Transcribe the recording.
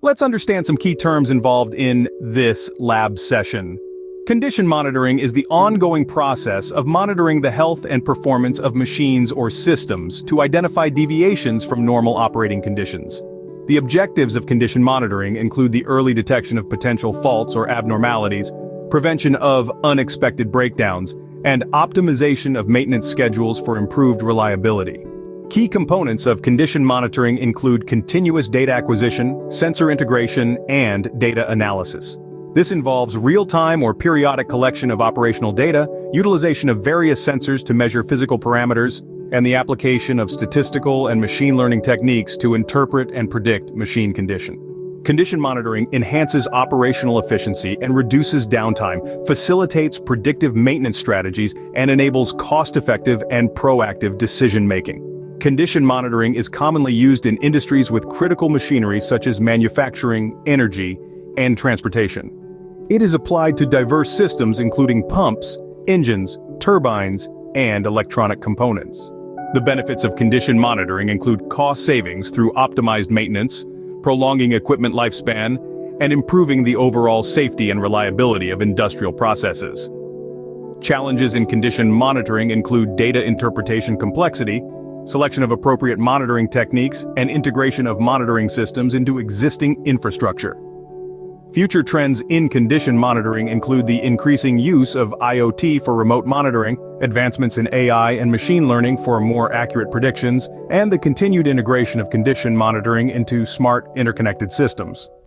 Let's understand some key terms involved in this lab session. Condition monitoring is the ongoing process of monitoring the health and performance of machines or systems to identify deviations from normal operating conditions. The objectives of condition monitoring include the early detection of potential faults or abnormalities, prevention of unexpected breakdowns, and optimization of maintenance schedules for improved reliability. Key components of condition monitoring include continuous data acquisition, sensor integration, and data analysis. This involves real-time or periodic collection of operational data, utilization of various sensors to measure physical parameters, and the application of statistical and machine learning techniques to interpret and predict machine condition. Condition monitoring enhances operational efficiency and reduces downtime, facilitates predictive maintenance strategies, and enables cost-effective and proactive decision-making. Condition monitoring is commonly used in industries with critical machinery such as manufacturing, energy, and transportation. It is applied to diverse systems including pumps, engines, turbines, and electronic components. The benefits of condition monitoring include cost savings through optimized maintenance, prolonging equipment lifespan, and improving the overall safety and reliability of industrial processes. Challenges in condition monitoring include data interpretation complexity, selection of appropriate monitoring techniques, and integration of monitoring systems into existing infrastructure. Future trends in condition monitoring include the increasing use of IoT for remote monitoring, advancements in AI and machine learning for more accurate predictions, and the continued integration of condition monitoring into smart, interconnected systems.